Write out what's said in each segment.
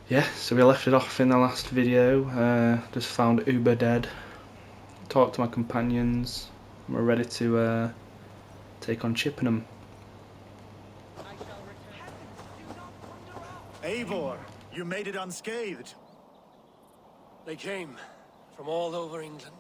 Yeah, so we left it off in the last video. Just found Uber dead. Talked to my companions. We're ready to take on Chippenham. Eivor, you made it unscathed. They came from all over England.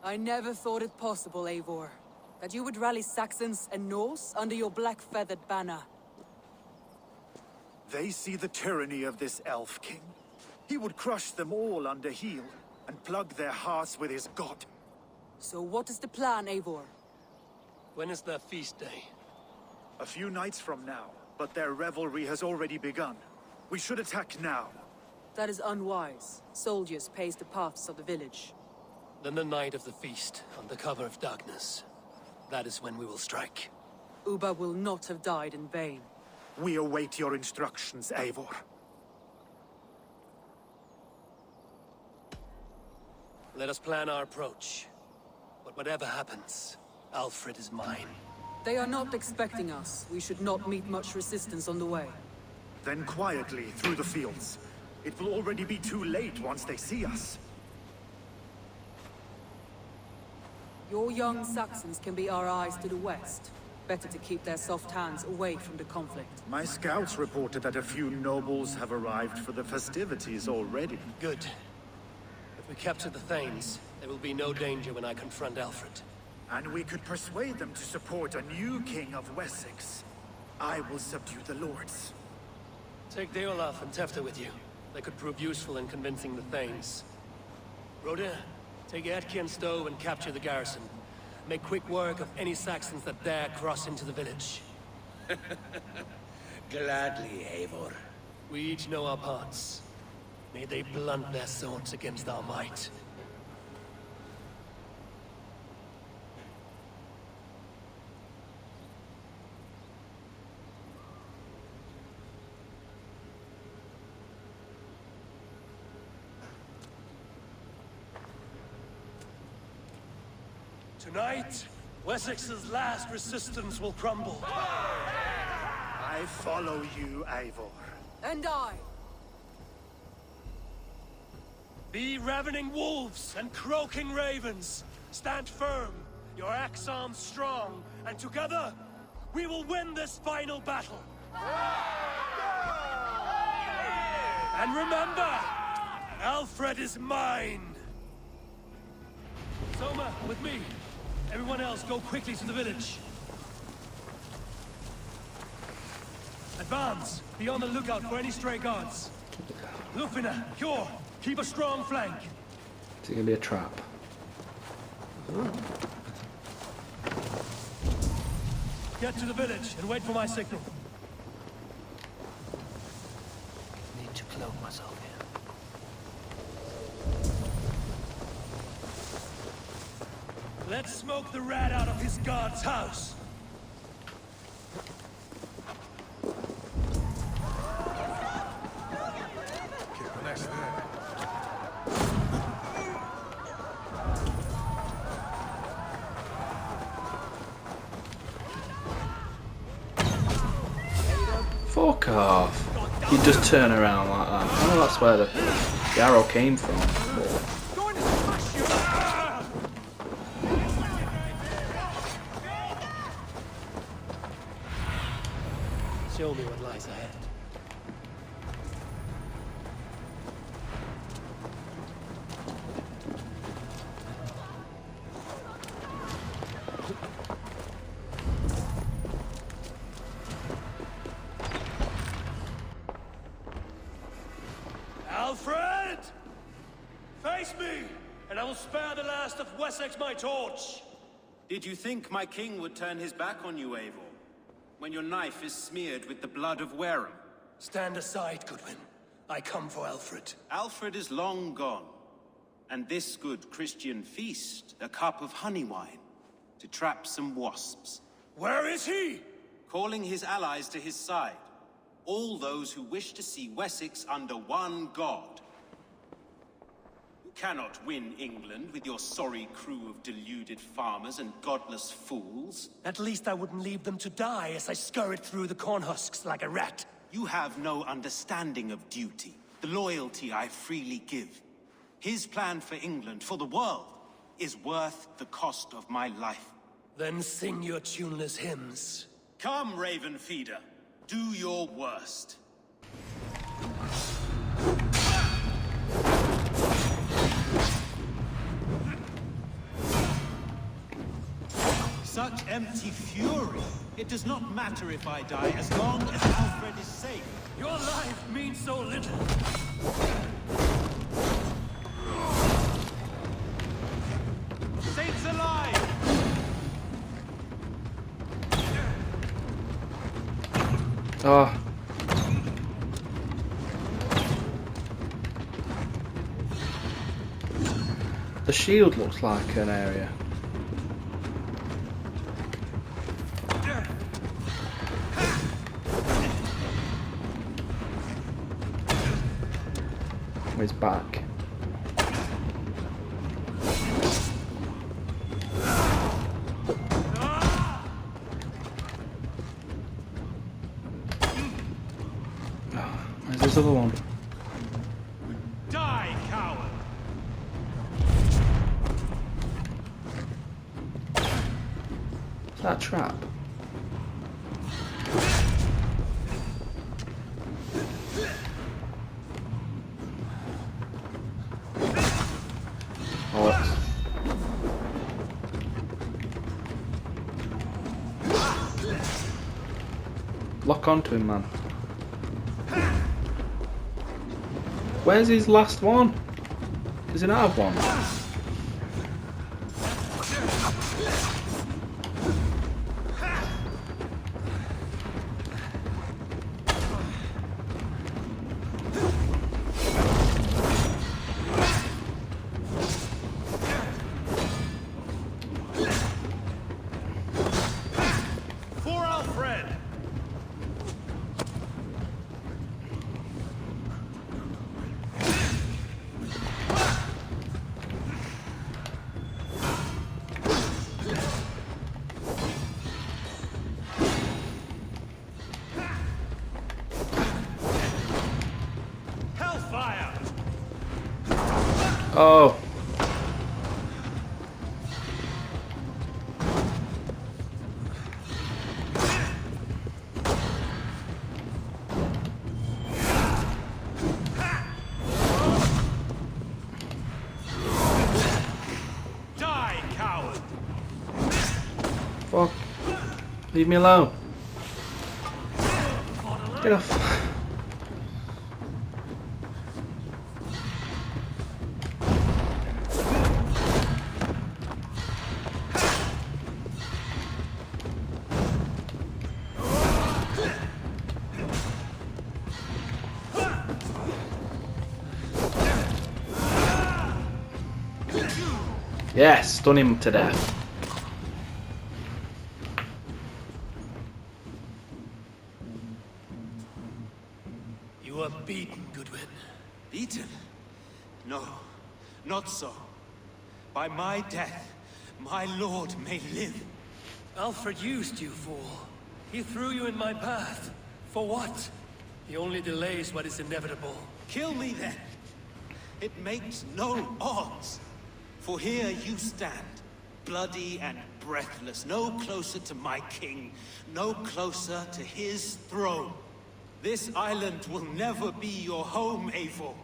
I never thought it possible, Eivor, that you would rally Saxons and Norse under your black-feathered banner. They see the tyranny of this elf king. He would crush them all under heel and plug their hearts with his god. So what is the plan, Eivor? When is their feast day? A few nights from now, but their revelry has already begun. We should attack now. That is unwise. Soldiers pace the paths of the village. Then the night of the feast, under cover of darkness. That is when we will strike. Uba will not have died in vain. We await your instructions, Eivor. Let us plan our approach. But whatever happens, Alfred is mine. They are not expecting us. We should not meet much resistance on the way. Then quietly through the fields. It will already be too late once they see us. Your young Saxons can be our eyes to the west. Better to keep their soft hands away from the conflict. My scouts reported that a few nobles have arrived for the festivities already. Good. If we capture the Thanes, there will be no danger when I confront Alfred. And we could persuade them to support a new king of Wessex. I will subdue the lords. Take Deolaf and Tefta with you. They could prove useful in convincing the Thanes. Rhoda, take Etki and Stowe and capture the garrison. Make quick work of any Saxons that dare cross into the village. Gladly, Eivor. We each know our parts. May they blunt their swords against our might. Tonight, Wessex's last resistance will crumble. I follow you, Eivor. And I! Be ravening wolves and croaking ravens. Stand firm, your axe arms strong, and together, we will win this final battle. And remember, Alfred is mine. Soma, with me. Everyone else, go quickly to the village. Advance. Be on the lookout for any stray guards. Lufina, Kjor, keep a strong flank. Is it gonna be a trap? Get to the village and wait for my signal. Need to cloak myself here. Let's smoke the rat out of his guard's house. Fuck off! You just turn around like that. I know that's where the arrow came from. Show me what lies ahead. Alfred! Face me, and I will spare the last of Wessex my torch! Did you think my king would turn his back on you, Eivor? When your knife is smeared with the blood of Wareham? Stand aside, Goodwin. I come for Alfred. Alfred is long gone. And this good Christian feast, a cup of honey wine. to trap some wasps. Where is he? Calling his allies to his side. All those who wish to see Wessex under one god. You cannot win England with your sorry crew of deluded farmers and godless fools. At least I wouldn't leave them to die as I scurried through the corn husks like a rat. You have no understanding of duty, the loyalty I freely give. His plan for England, for the world, is worth the cost of my life. Then sing your tuneless hymns. Come, Raven Feeder. Do your worst. Such empty fury. It does not matter if I die as long as Alfred is safe. Your life means so little. Saints alive! Oh. The shield looks like an area. He's back. Where's this other one? Die, coward! Is that a trap? Oh, it's... Lock onto him, man. Where's his last one? Does he not have one? For Alfred! Hellfire! Oh. Die, coward! Fuck. Leave me alone. Get off. Yes, stun him to death. You are beaten, Goodwin. Beaten? No, not so. By my death, my lord may live. Alfred used you, fool. He threw you in my path. For what? He only delays what is inevitable. Kill me then. It makes no odds. For here you stand, bloody and breathless, no closer to my king, no closer to his throne. This island will never be your home, Eivor.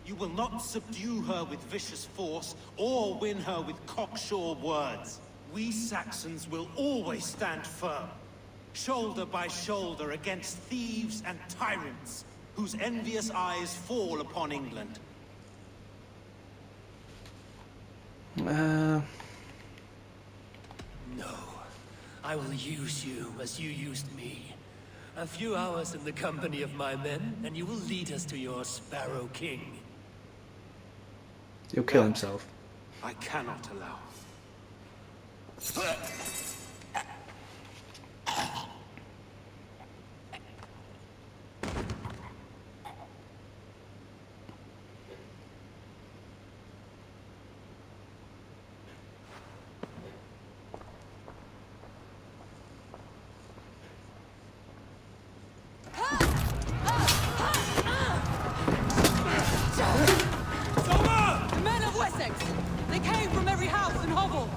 You will not subdue her with vicious force, or win her with cocksure words. We Saxons will always stand firm, shoulder by shoulder against thieves and tyrants, whose envious eyes fall upon England. No. I will use you as you used me. A few hours in the company of my men, and you will lead us to your Sparrow King. He'll kill himself. I cannot allow. The men of Wessex! They came from every house and hovel!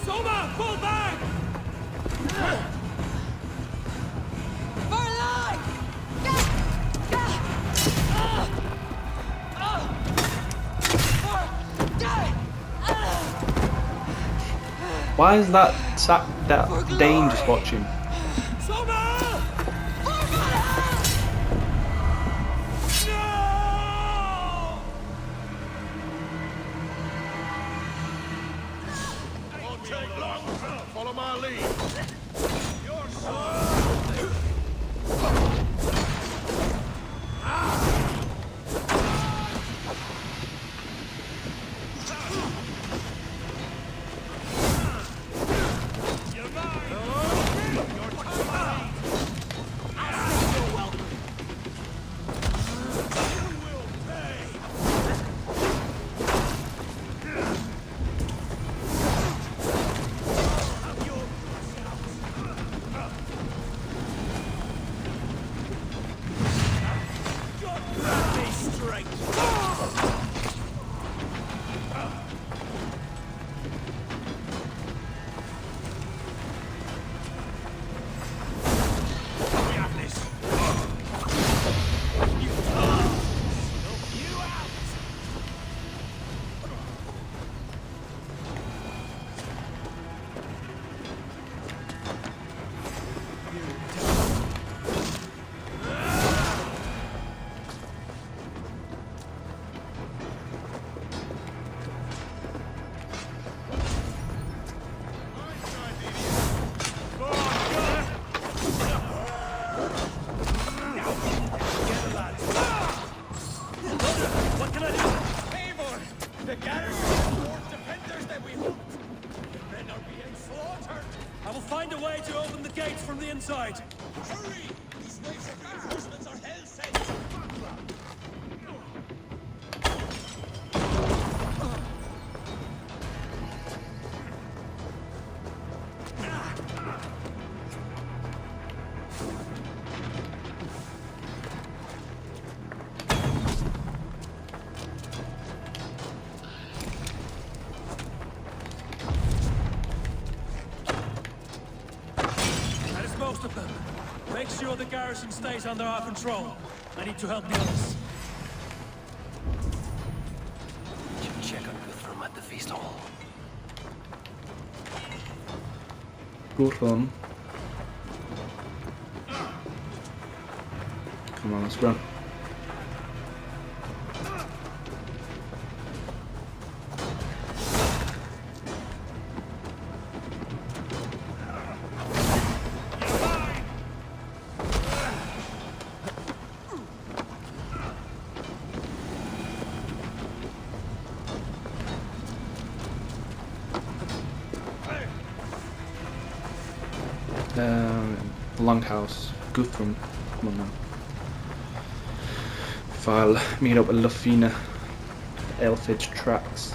Soma, pull back! For life! Why is that Dane just watching? Soma! Won't take long. Follow my lead. What can I do? Eivor! The garrison has more defenders than we hoped. The men are being slaughtered. I will find a way to open the gates from the inside. Hurry! These waves of reinforcements are hell-sent. That is most of them. Make sure the garrison stays under our control. I need to help the others. Should check on Guthrum at the feast hall. Goodwin. Come on, let's run. Longhouse, Guthrum, come on now. If I'll meet up with Lufina, Elfidge tracks.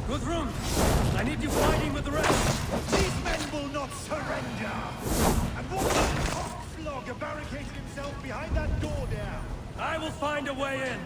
Guthrum, I need you fighting with the rest. These men will not surrender! And what that cockflogger barricaded himself behind that door there? I will find a way in.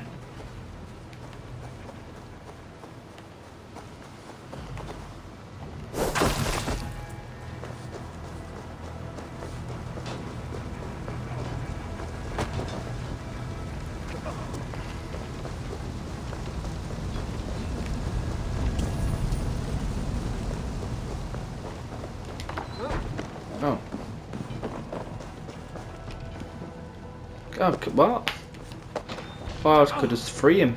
Oh. Oh, what? Oh, I could just free him.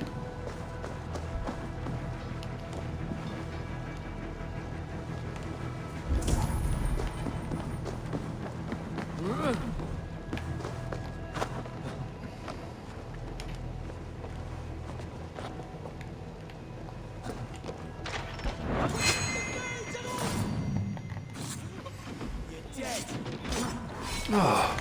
Oh.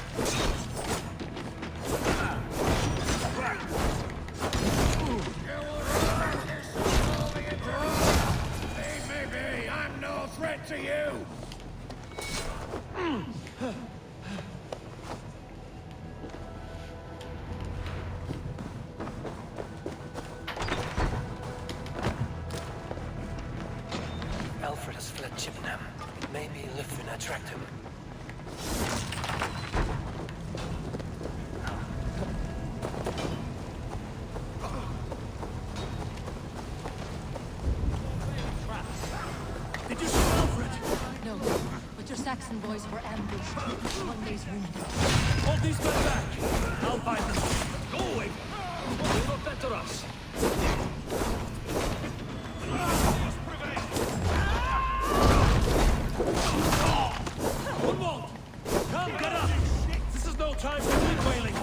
Maybe I'm no threat to you. Alfred has fled Chippenham. Maybe Lithwin tracked him. Did you see Alfred? No, but your Saxon boys were ambushed. One day's wounded. Hold these men back. I'll find them. Go away. They will better us. Gunwald! Come, get up! This is no time for lead wailing.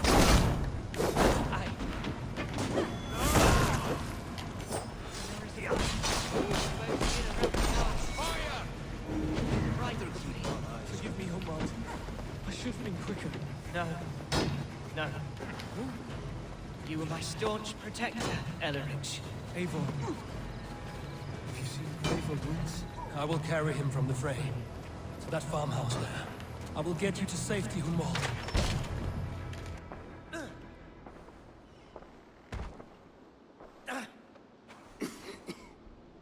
Forgive me, Gunwald. I should have been quicker. No. No. You were my staunch protector, Ellerich. Eivor. Have you seen Eivor wounds? I will carry him from the fray. To that farmhouse there. I will get you to safety, Gunwald.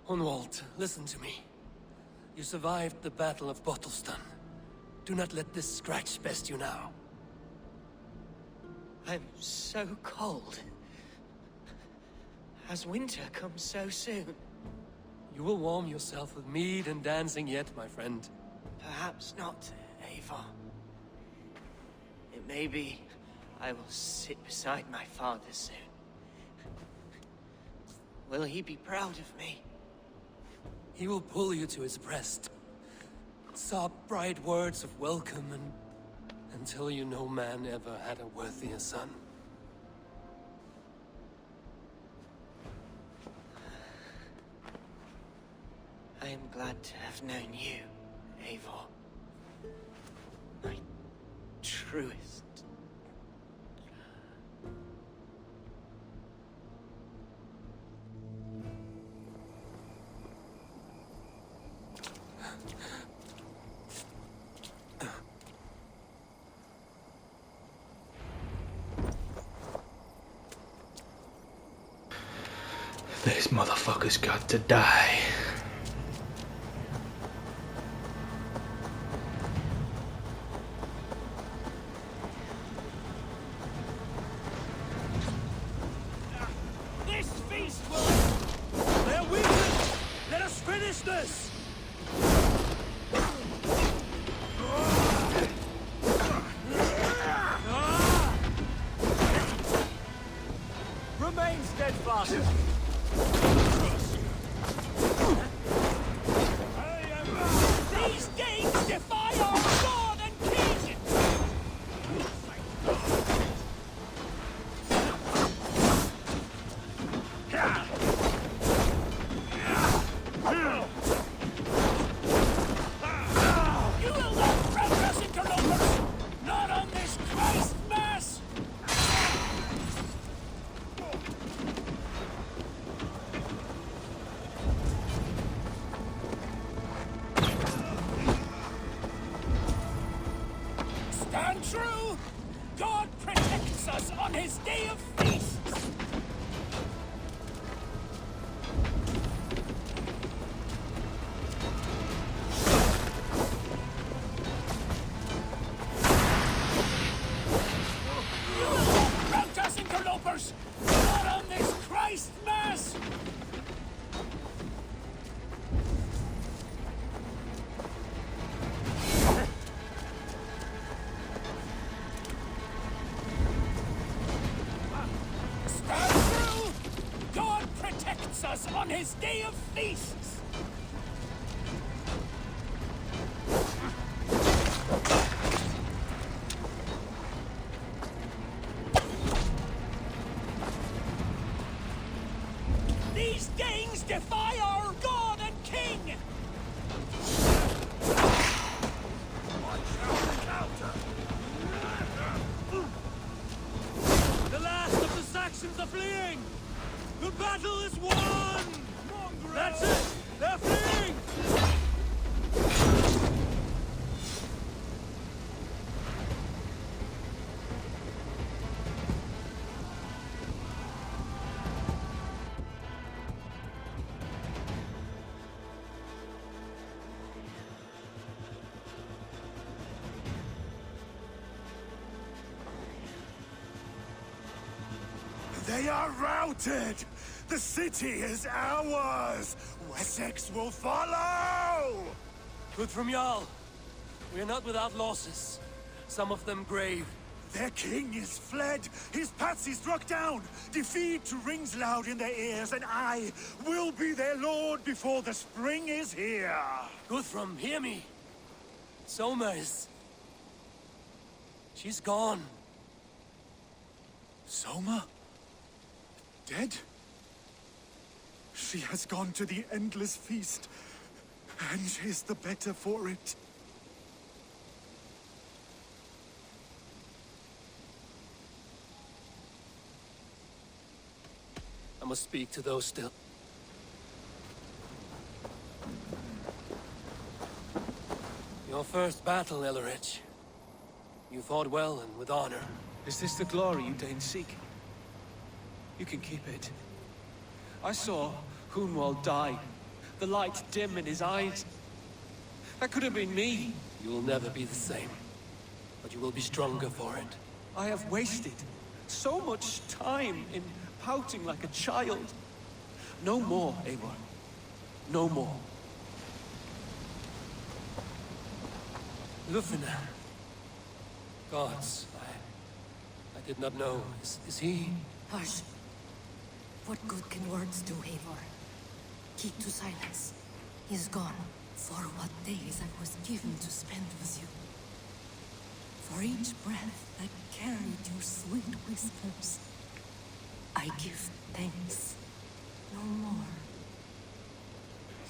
Hunwald, listen to me. You survived the Battle of Bottleston. Do not let this scratch best you now. I'm so cold. Has winter come so soon? You will warm yourself with mead and dancing yet, my friend. Perhaps not, Eivor. It may be I will sit beside my father soon. Will he be proud of me? He will pull you to his breast. Sob bright words of welcome and tell you no man ever had a worthier son. I am glad to have known you, Eivor. My truest. This motherfucker's got to die. This feast will... They're weakened! Let us finish this! Remain steadfast! These gates defy our God and King! You will not progress, interlopers! Not on this Christ Mass! Stand true! God protects us on his day of feasts! You will not rout us, interlopers! Not on this Christ Mass! his day of feasts! These Danes defy our god and king! The last of the Saxons are fleeing! The battle is won! That's it! They're fleeing! They are routed! The city is ours! Wessex will follow! Good from Jarl. We are not without losses. Some of them grave. Their king is fled! His patsy struck down! Defeat rings loud in their ears, and I will be their lord before the spring is here! Guthrum, hear me. Soma is... she's gone. Soma? Dead? She has gone to the endless feast, and is the better for it. I must speak to those still. Your first battle, Ellerich. You fought well and with honor. Is this the glory you Danes seek? You can keep it. I saw Hunwald die. The light dim in his eyes. That could have been me. You will never be the same. But you will be stronger for it. I have wasted so much time in pouting like a child. No more, Eivor. No more. Lufina. Gods, I did not know. Is he... Hush. What good can words do, Eivor? Keep to silence. He's gone. For what days I was given to spend with you. For each breath that carried your sweet whispers, I give thanks. No more.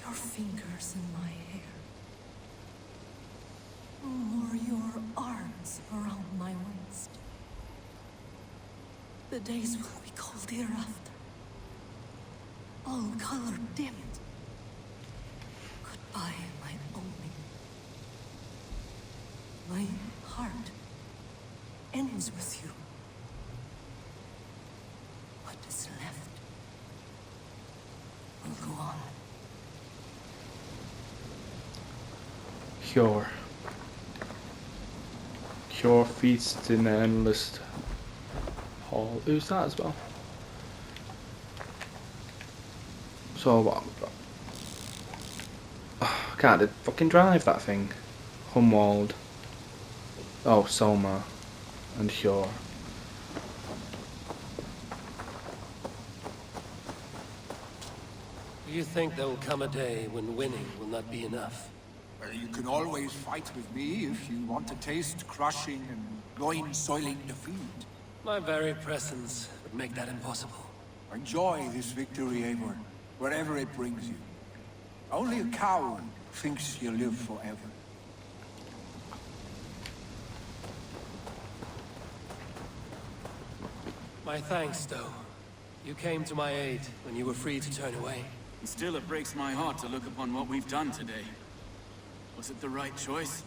Your fingers in my hair. No more your arms around my waist. The days will be cold hereafter. All color dimmed. Goodbye, my only. My heart ends with you. What is left will go on. Cure feasts in the endless hall. Who's that as well? So what? Oh, I can't fucking drive that thing. Hunwald. Oh, Soma. And Hjor. Do you think there will come a day when winning will not be enough? Well, you can always fight with me if you want to taste crushing and loin-soiling defeat. My very presence would make that impossible. Enjoy this victory, Eivor, wherever it brings you. Only a coward thinks he'll live forever. My thanks, though. You came to my aid when you were free to turn away. Still, it breaks my heart to look upon what we've done today. Was it the right choice?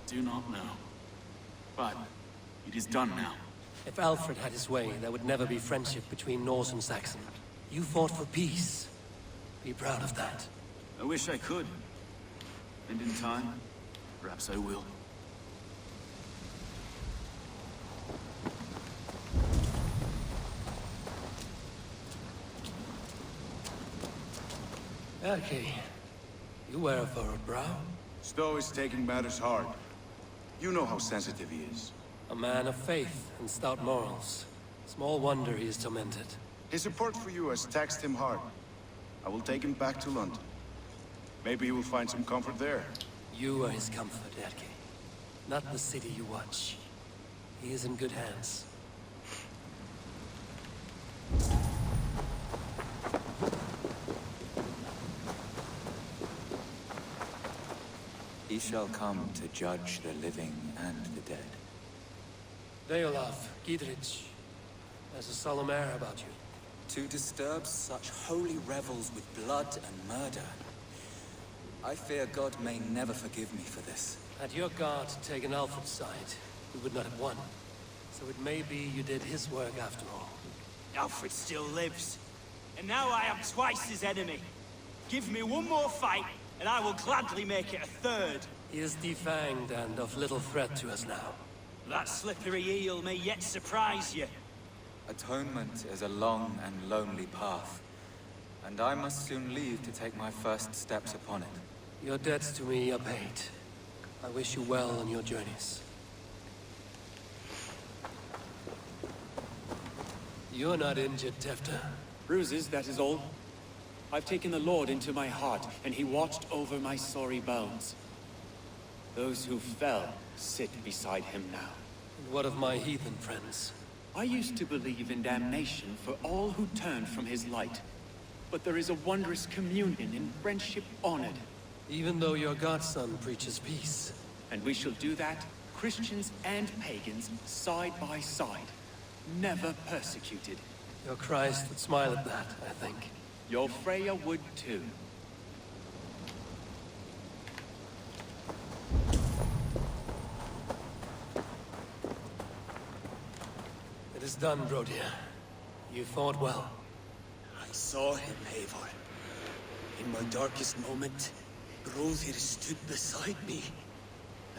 Do not know. But it is done now. If Alfred had his way, there would never be friendship between Norse and Saxon. You fought for peace. Be proud of that. I wish I could. And in time, perhaps I will. Okay. You wear a furrowed brow. Stowe is taking matters hard. You know how sensitive he is. A man of faith and stout morals. Small wonder he is tormented. His support for you has taxed him hard. I will take him back to London. Maybe he will find some comfort there. You are his comfort, Erke. Not the city you watch. He is in good hands. He shall come to judge the living and the dead. Deolaf, Gidrich, there's a solemn air about you. To disturb such holy revels with blood and murder. I fear God may never forgive me for this. Had your guard taken Alfred's side, we would not have won. So it may be you did his work after all. Alfred still lives. And now I am twice his enemy. Give me one more fight, and I will gladly make it a third. He is defanged and of little threat to us now. That slippery eel may yet surprise you. Atonement is a long and lonely path, and I must soon leave to take my first steps upon it. Your debts to me are paid. I wish you well on your journeys. You're not injured, Tefta. Bruises, that is all. I've taken the Lord into my heart, and he watched over my sorry bones. Those who fell sit beside him now. And what of my heathen friends? I used to believe in damnation for all who turned from his light. But there is a wondrous communion in friendship honored. Even though your godson preaches peace. And we shall do that, Christians and pagans, side by side. Never persecuted. Your Christ would smile at that, I think. Your Freya would too. It is done, Brodir. You fought well. I saw him, Eivor. In my darkest moment, Brodir stood beside me.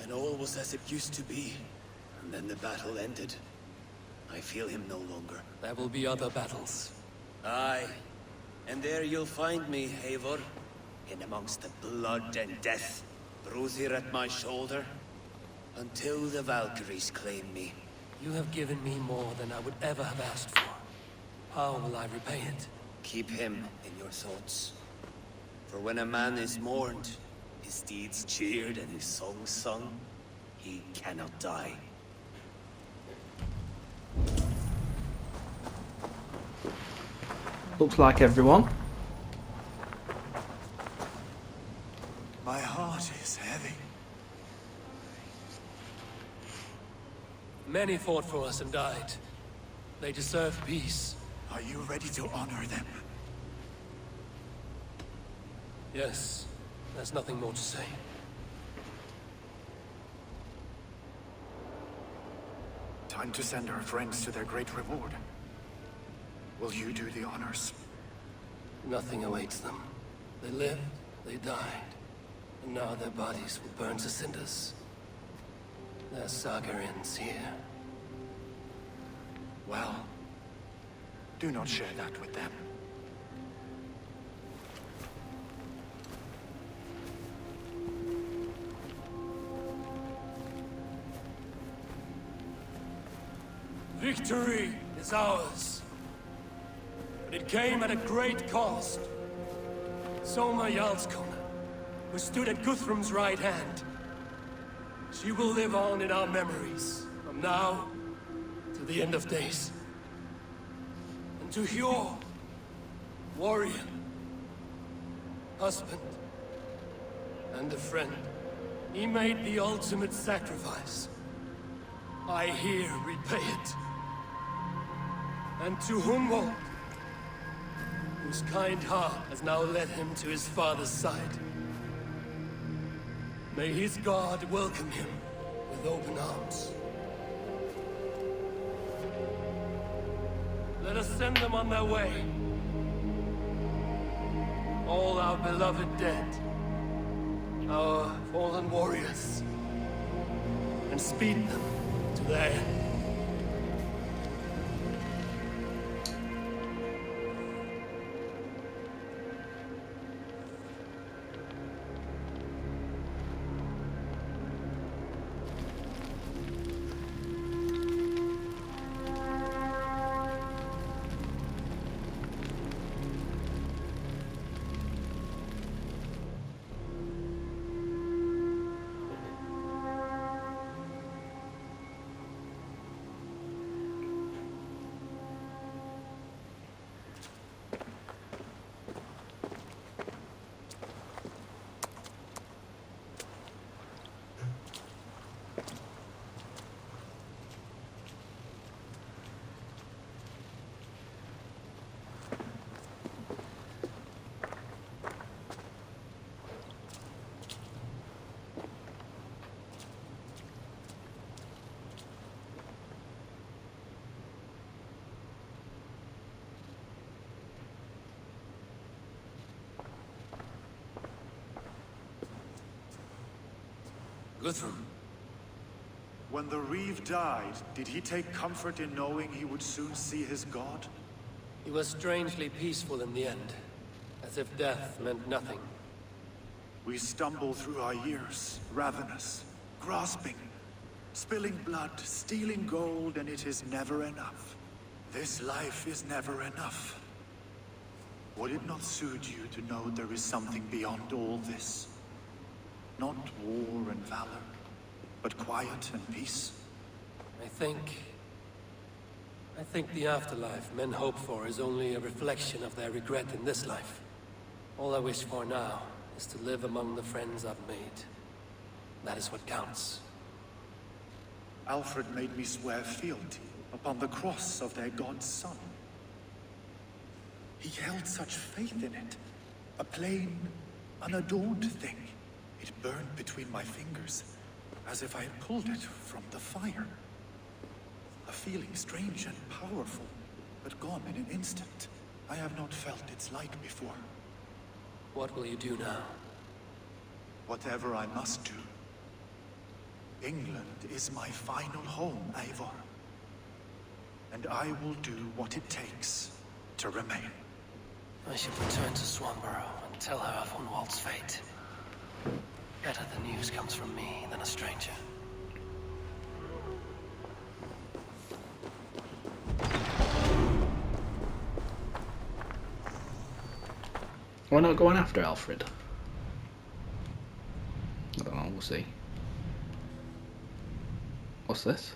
And all was as it used to be. And then the battle ended. I feel him no longer. There will be other battles. Aye. And there you'll find me, Eivor. In amongst the blood and death. Brodir at my shoulder. Until the Valkyries claim me. You have given me more than I would ever have asked for. How will I repay it? Keep him in your thoughts. For when a man is mourned, his deeds cheered and his songs sung, he cannot die. Looks like everyone. My heart is heavy. Many fought for us and died. They deserve peace. Are you ready to honor them? Yes. There's nothing more to say. Time to send our friends to their great reward. Will you do the honors? Nothing awaits them. They lived, they died, and now their bodies will burn to cinders. Their saga ends here. Well, do not share that with them. Victory is ours. But it came at a great cost. Soma Jarlskona, who stood at Guthrum's right hand. She will live on in our memories, from now to the end of days. And to Hjor, warrior, husband, and a friend, he made the ultimate sacrifice. I here repay it. And to Humboldt, whose kind heart has now led him to his father's side. May his God welcome him with open arms. Let us send them on their way. All our beloved dead, our fallen warriors, and speed them to their end. Guthrum. When the Reeve died, did he take comfort in knowing he would soon see his god? He was strangely peaceful in the end, as if death meant nothing. We stumble through our years, ravenous, grasping, spilling blood, stealing gold, and it is never enough. This life is never enough. Would it not suit you to know there is something beyond all this? Not war and valor, but quiet and peace? I think the afterlife men hope for is only a reflection of their regret in this life. All I wish for now is to live among the friends I've made. That is what counts. Alfred made me swear fealty upon the cross of their god's son. He held such faith in it. A plain, unadorned thing. It burned between my fingers, as if I had pulled it from the fire. A feeling strange and powerful, but gone in an instant. I have not felt its like before. What will you do now? Whatever I must do. England is my final home, Eivor. And I will do what it takes to remain. I should return to Swanborough and tell her of Hunwald's fate. Better the news comes from me than a stranger. Why not going after Alfred? I don't know, we'll see. What's this?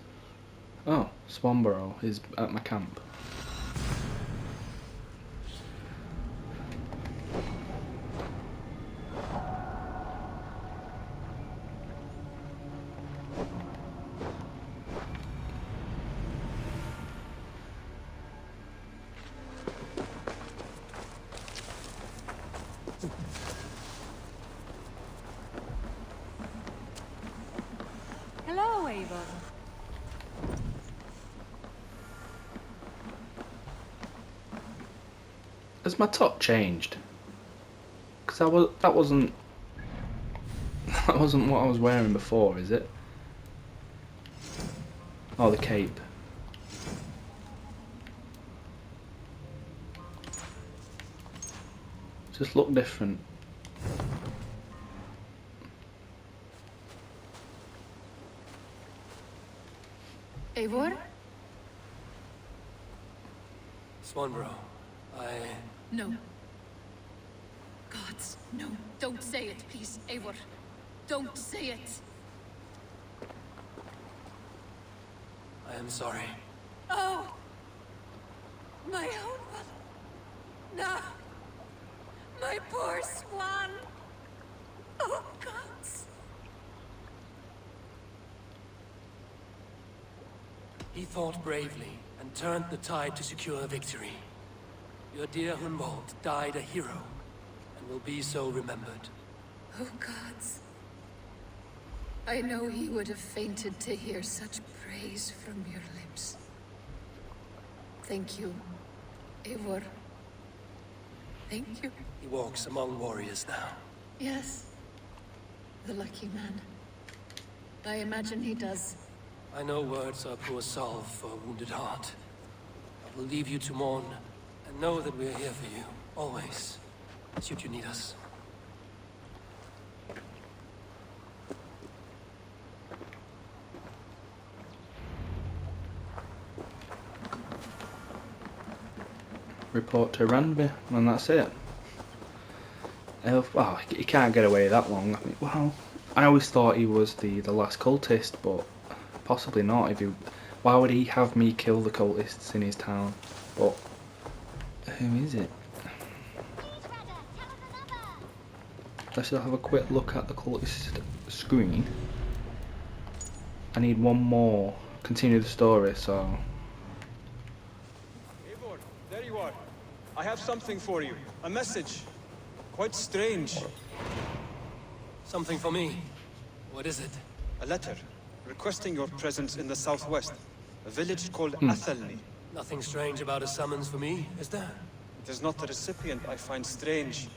Oh, Swanborough is at my camp. Hello, Eivor. Has my top changed? Because that wasn't what I was wearing before, is it? Oh, the cape. Just look different. Eivor? Swanborough, No. Gods, no. Don't say it, please, Eivor. Don't say it. I am sorry. Oh! My own one. No. My poor swan. Oh, gods. He fought bravely and turned the tide to secure victory. Your dear Hunwald died a hero, and will be so remembered. Oh, gods. I know he would have fainted to hear such praise from your lips. Thank you, Eivor. Thank you. He walks among warriors now. Yes. The lucky man. I imagine he does. I know words are poor salve for a wounded heart. I will leave you to mourn, and know that we are here for you, always, should you need us. Report to Ranby, and that's it. Well, he can't get away that long. I mean, well, I always thought he was the last cultist, but possibly not. Why would he have me kill the cultists in his town? But who is it? Let's have a quick look at the cultist screen. I need one more. Continue the story, so. Eivor, there you are. I have something for you. A message. Quite strange. Something for me. What is it? A letter requesting your presence in the southwest. A village called Athelney. Nothing strange about a summons for me, is there? It is not the recipient I find strange.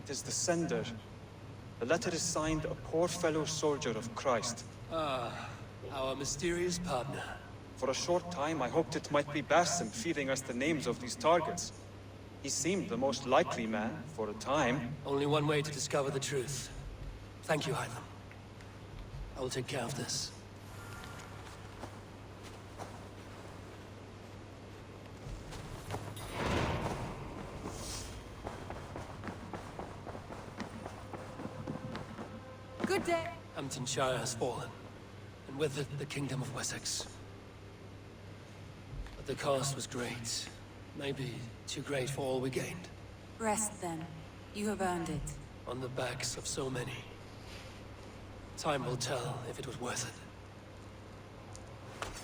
It is the sender. The letter is signed a poor fellow soldier of Christ. Ah, our mysterious partner. For a short time, I hoped it might be Basim feeding us the names of these targets. He seemed the most likely man, for a time. Only one way to discover the truth. Thank you, Hytham. I will take care of this. Good day. Hamptonshire has fallen, and with it, the Kingdom of Wessex. But the cost was great. Maybe too great for all we gained. Rest then. You have earned it. On the backs of so many. Time will tell if it was worth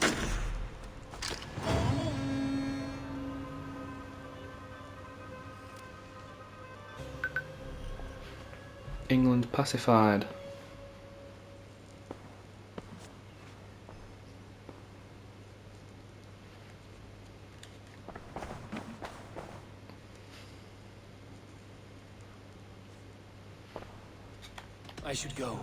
it. England pacified. I should go.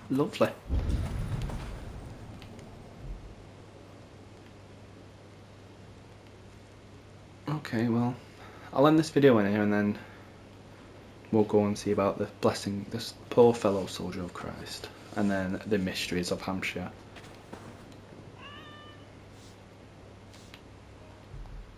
Lovely. Okay, well, I'll end this video in here and then we'll go and see about the blessing this poor fellow soldier of Christ and then the mysteries of Hampshire.